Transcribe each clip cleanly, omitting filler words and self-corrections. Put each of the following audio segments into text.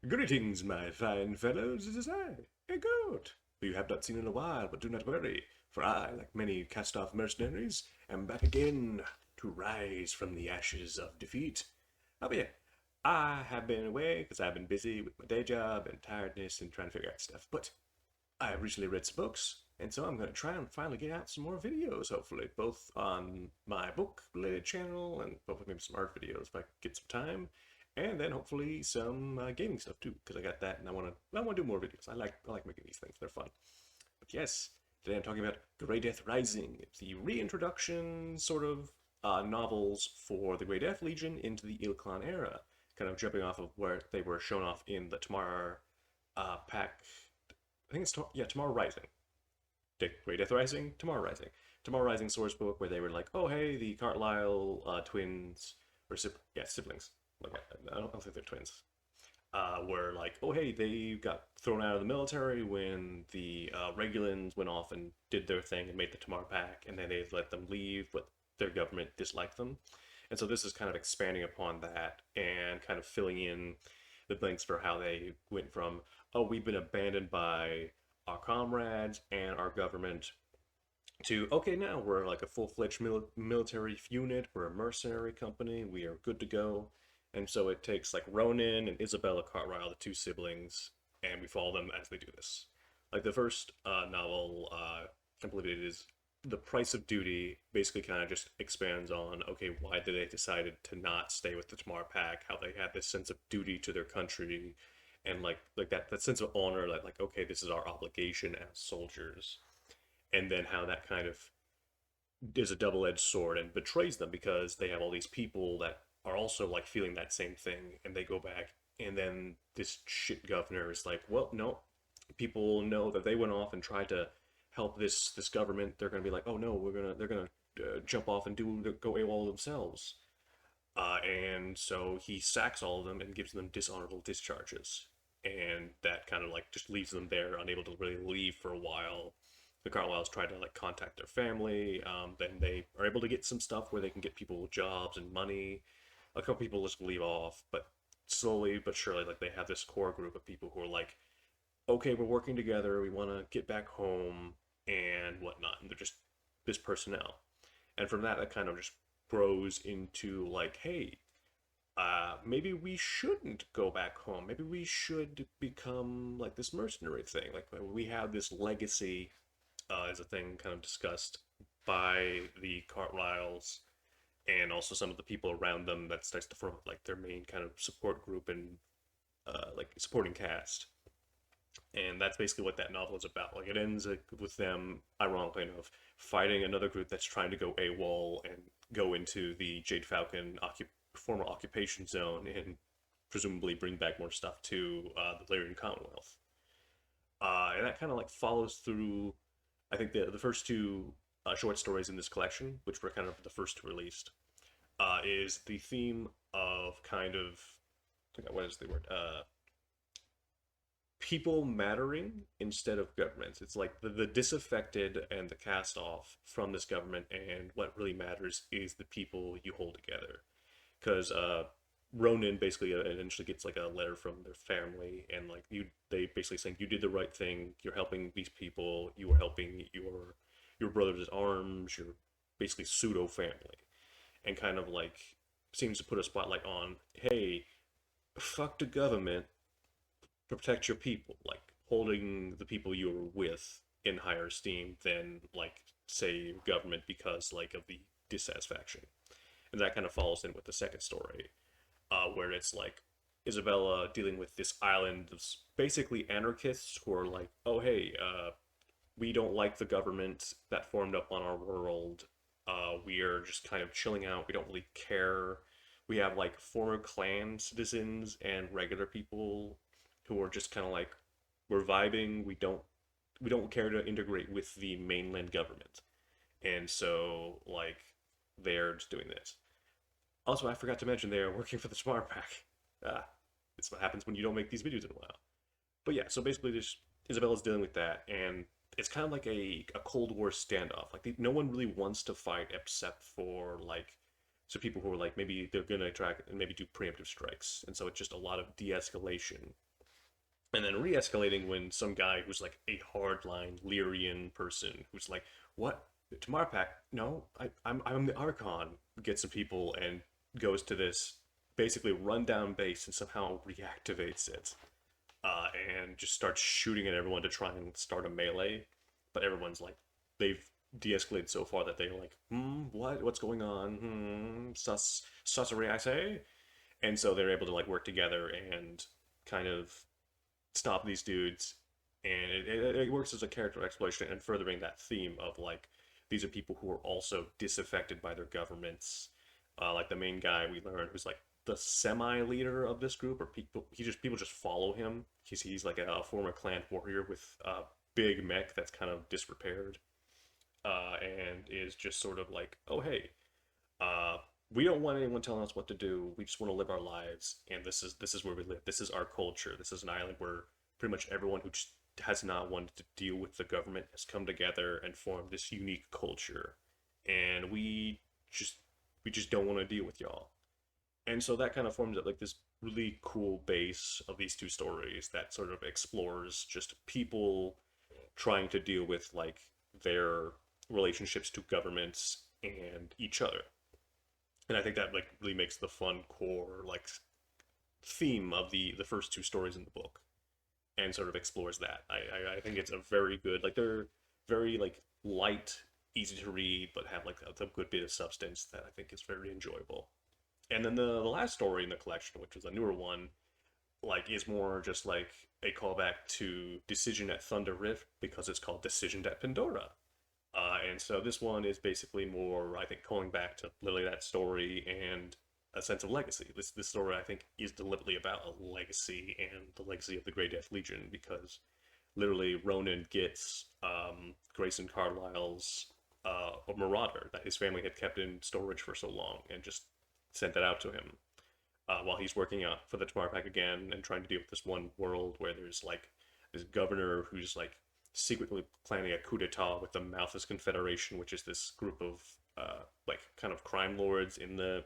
Greetings, my fine fellows, it is I, a goat, who you have not seen in a while, but do not worry, for I, like many cast-off mercenaries, am back again to rise from the ashes of defeat. But yeah, I have been away because I've been busy with my day job and tiredness and trying to figure out stuff, but I have recently read some books, and so I'm going to try and finally get out some more videos, hopefully, both on my book-related channel and hopefully maybe some art videos if I get some time, and then hopefully some gaming stuff too, because I got that and I want to do more videos. I like making these things; they're fun. But yes, today I'm talking about Grey Death Rising. It's the reintroduction sort of novels for the Grey Death Legion into the Ilkhan era, kind of jumping off of where they were shown off in the Tamar pack. I think it's Tomorrow Rising. Great Death Rising, Tomorrow Rising. Tomorrow Rising source book where they were like, oh hey, the Carlisle twins or siblings. Like, I don't think they're twins. Were like, oh hey, they got thrown out of the military when the Regulans went off and did their thing and made the Tamar Pack, and then they let them leave, but their government disliked them. And so this is kind of expanding upon that and kind of filling in the blanks for how they went from, oh, we've been abandoned by our comrades and our government to, okay, now we're like a full-fledged military unit, we're a mercenary company, we are good to go. And so it takes like Ronan and Isabella Cartwright, the two siblings, and we follow them as they do this. Like the first novel, I believe it is The Price of Duty, basically kind of just expands on, okay, why did they decided to not stay with the Tamar Pack, how they had this sense of duty to their country, and like that sense of honor, like okay, this is our obligation as soldiers, and then how that kind of is a double-edged sword and betrays them because they have all these people that are also like feeling that same thing, and they go back, and then this shit governor is like, well, no, people know that they went off and tried to help this government. They're gonna be like, oh no, they're gonna jump off and go AWOL themselves. And so he sacks all of them and gives them dishonorable discharges. And that kind of like just leaves them there, unable to really leave for a while. The Carlyles try to like contact their family. Then they are able to get some stuff where they can get people jobs and money. A couple people just leave off, but slowly but surely, like they have this core group of people who are like, okay, we're working together. We want to get back home and whatnot. And they're just this personnel. And from that, that kind of just grows into like, hey, maybe we shouldn't go back home. Maybe we should become like this mercenary thing. Like we have this legacy is a thing kind of discussed by the Cartlyles and also some of the people around them that starts to form like their main kind of support group and like supporting cast. And that's basically what that novel is about. Like it ends with them, ironically enough, fighting another group that's trying to go AWOL and go into the Jade Falcon former occupation zone and presumably bring back more stuff to the Lyrian Commonwealth. And that kind of like follows through. I think the first two short stories in this collection, which were kind of the first released, is the theme of kind of what is the word? People mattering instead of governments. It's like the disaffected and the cast off from this government, and what really matters is the people you hold together. Because Ronan basically eventually gets like a letter from their family, and like they basically saying you did the right thing. You're helping these people. You are helping your brothers at arms. You're basically pseudo family, and kind of like seems to put a spotlight on, hey, fuck the government, protect your people, like holding the people you're with in higher esteem than like say government because like of the dissatisfaction. And that kind of follows in with the second story, where it's like Isabella dealing with this island of basically anarchists who are like, oh hey, we don't like the government that formed up on our world. We are just kind of chilling out. We don't really care. We have like former clan citizens and regular people who are just kind of like, we're vibing. We don't care to integrate with the mainland government, and so like they're just doing this. Also, I forgot to mention they are working for the Smart Pack. Ah, it's what happens when you don't make these videos in a while. But yeah, so basically, this Isabella's dealing with that, and it's kind of like a Cold War standoff. Like no one really wants to fight except for like so people who are like maybe they're gonna try and maybe do preemptive strikes, and so it's just a lot of de-escalation and then re-escalating when some guy who's like a hardline Lyrian person who's like, "What? Tamarpak? No, I'm the Archon." Gets some people and goes to this basically rundown base and somehow reactivates it, and just starts shooting at everyone to try and start a melee. But everyone's like, they've de-escalated so far that they're like, what's going on? Sussery, I say. And so they're able to like work together and kind of stop these dudes, and it works as a character exploration and furthering that theme of like these are people who are also disaffected by their governments. Like the main guy we learn who's like the semi-leader of this group, or people just follow him. He's like a former clan warrior with a big mech that's kind of disrepaired, and is just sort of like, oh hey, uh, we don't want anyone telling us what to do. We just want to live our lives, and this is where we live. This is our culture. This is an island where pretty much everyone who just has not wanted to deal with the government has come together and formed this unique culture, and we just don't want to deal with y'all. And so that kind of forms like this really cool base of these two stories that sort of explores just people trying to deal with like their relationships to governments and each other. And I think that like really makes the fun core like theme of the first two stories in the book, and sort of explores that. I think it's a very good, like they're very like light, easy to read, but have like a good bit of substance that I think is very enjoyable. And then the last story in the collection, which was a newer one, like is more just like a callback to Decision at Thunder Rift because it's called Decision at Pandora. And so this one is basically more, I think, calling back to literally that story and a sense of legacy. This story, I think, is deliberately about a legacy and the legacy of the Grey Death Legion because literally Ronan gets Grayson Carlisle's a marauder that his family had kept in storage for so long and just sent that out to him while he's working out for the Tamar Pack again and trying to deal with this one world where there's like this governor who's like secretly planning a coup d'etat with the Malthus Confederation, which is this group of like kind of crime lords in the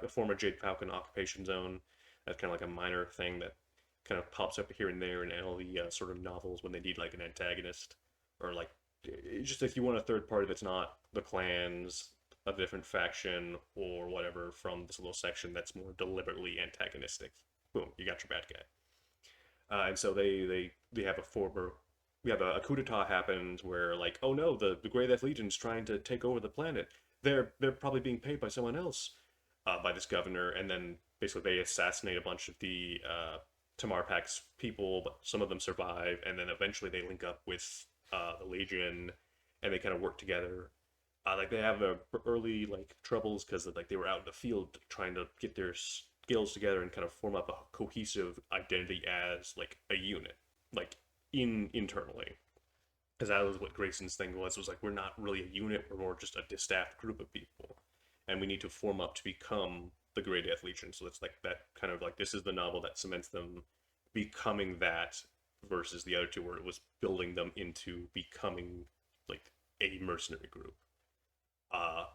former Jade Falcon occupation zone. That's kind of like a minor thing that kind of pops up here and there in all the sort of novels when they need like an antagonist, or like just if you want a third party that's not the clans, a different faction or whatever from this little section that's more deliberately antagonistic. Boom, you got your bad guy. And so they have a former we have a coup d'etat happens where like, oh no, the Grey Death Legion's trying to take over the planet. They're probably being paid by someone else, by this governor, and then basically they assassinate a bunch of the Tamar Pack's people, but some of them survive, and then eventually they link up with the Legion, and they kind of work together. Like they have early like troubles because like they were out in the field trying to get their skills together and kind of form up a cohesive identity as like a unit, like internally. Because that was what Grayson's thing was like we're not really a unit, we're more just a distaffed group of people, and we need to form up to become the Grey Death Legion. So it's like that kind of like this is the novel that cements them becoming that versus the other two where it was building them into becoming like a mercenary group. Uh,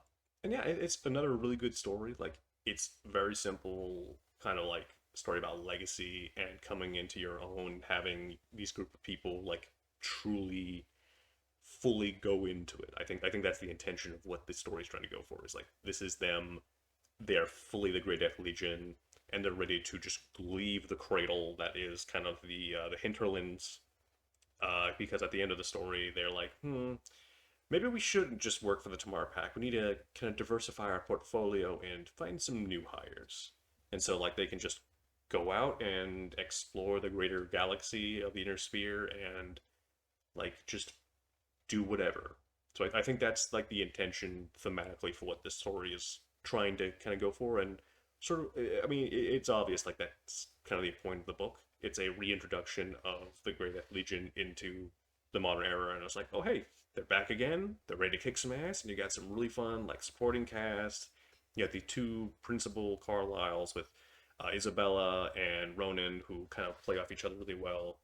and yeah, it's another really good story. Like it's very simple, kind of like story about legacy and coming into your own, having these group of people like truly fully go into it. I think that's the intention of what this story is trying to go for. Is like this is them. They're fully the Great Death Legion, and they're ready to just leave the cradle that is kind of the hinterlands. Because at the end of the story, they're like, maybe we shouldn't just work for the Tamar Pack. We need to kind of diversify our portfolio and find some new hires. And so, like, they can just go out and explore the greater galaxy of the Inner Sphere and, like, just do whatever. So I think that's, like, the intention thematically for what this story is trying to kind of go for. And sort of, I mean, it's obvious, like, that's kind of the point of the book. It's a reintroduction of the Great Death Legion into the modern era. And I was like, oh, hey, they're back again. They're ready to kick some ass, and you got some really fun like supporting cast. You got the two principal Carlisles with Isabella and Ronan, who kind of play off each other really well.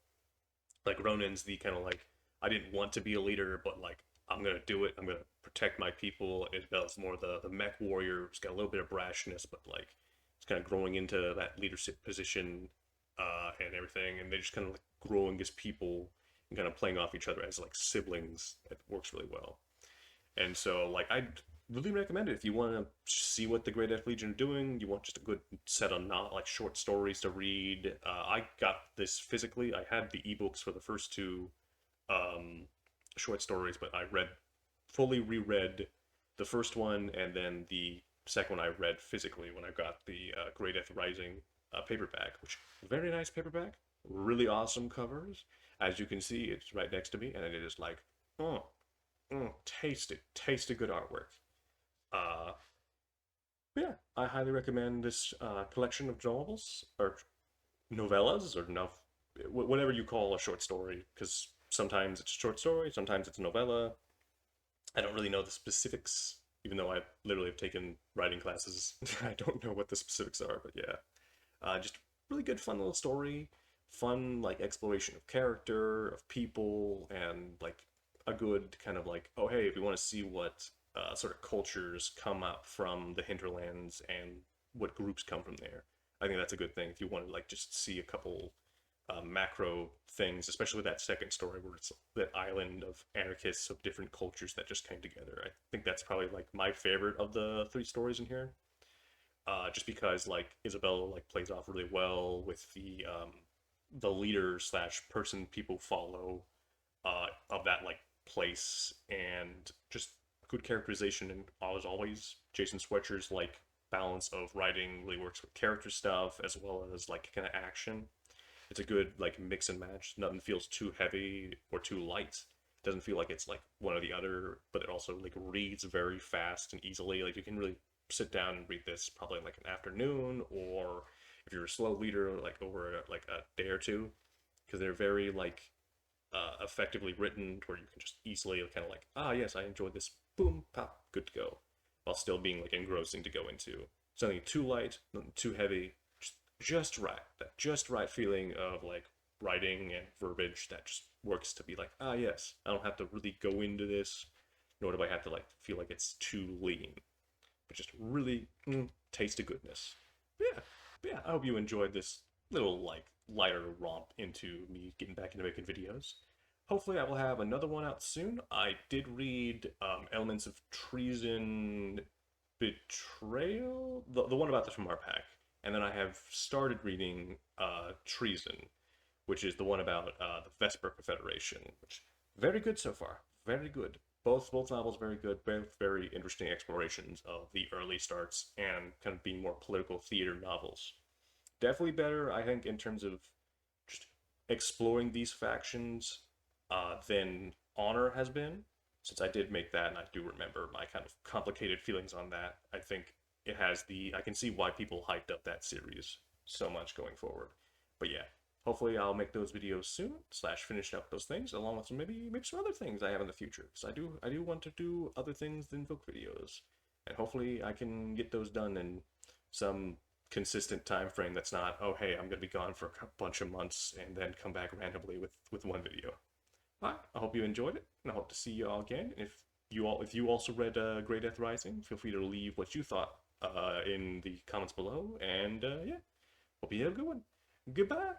Like Ronan's the kind of like I didn't want to be a leader, but like I'm gonna do it. I'm gonna protect my people. Isabella's more the mech warrior. Who's got a little bit of brashness, but like it's kind of growing into that leadership position. and everything, and they're just kind of like growing as people and kind of playing off each other as like siblings. It works really well. And so, like, I really recommend it if you want to see what the Great Death Legion are doing. You want just a good set of not like short stories to read. I got this physically. I had the ebooks for the first two um, short stories, but I fully reread the first one, and then the second one I read physically when I got the Great Death Rising paperback, which very nice paperback, really awesome covers. As you can see, it's right next to me, and it is like, oh, taste it good artwork. Uh, yeah, I highly recommend this collection of novels or novellas or whatever you call a short story, because sometimes it's a short story, sometimes it's a novella. I don't really know the specifics, even though I literally have taken writing classes. I don't know what the specifics are, but yeah, just really good, fun little story, fun like exploration of character, of people, and like a good kind of like, oh hey, if we want to see what sort of cultures come up from the hinterlands and what groups come from there. I think that's a good thing if you want to like just see a couple macro things, especially with that second story where it's that island of anarchists of different cultures that just came together. I think that's probably like my favorite of the three stories in here. Just because like Isabella like plays off really well with the leader slash person people follow of that like place, and just good characterization, and as always Jason Swetcher's like balance of writing really works with character stuff as well as like kind of action. It's a good like mix and match. Nothing feels too heavy or too light. It doesn't feel like it's like one or the other, but it also like reads very fast and easily. Like you can really sit down and read this probably in like an afternoon, or if you're a slow reader, like over like a day or two, because they're very like effectively written, where you can just easily kind of like, ah yes, I enjoyed this, boom, pop, good to go, while still being like engrossing to go into. Something too light, nothing too heavy, just right. That just right feeling of like writing and verbiage that just works to be like, ah yes, I don't have to really go into this, nor do I have to like feel like it's too lean, but just really taste of goodness. But yeah, I hope you enjoyed this little like lighter romp into me getting back into making videos. Hopefully, I will have another one out soon. I did read Elements of Treason Betrayal, the one about the Shamar pack, and then I have started reading Treason, which is the one about the Vesper Confederation, which very good so far, very good. Both novels very good, both very interesting explorations of the early starts and kind of being more political theater novels. Definitely better, I think, in terms of just exploring these factions than Honor has been, since I did make that, and I do remember my kind of complicated feelings on that. I think it has I can see why people hyped up that series so much going forward. But yeah, hopefully I'll make those videos soon, slash finish up those things, along with maybe some other things I have in the future. Because I do want to do other things than book videos. And hopefully I can get those done in some consistent time frame that's not, oh hey, I'm gonna be gone for a bunch of months and then come back randomly with one video. All right, I hope you enjoyed it, and I hope to see you all again. If you also read Grey Death Rising, feel free to leave what you thought in the comments below. And yeah, hope you have a good one. Goodbye.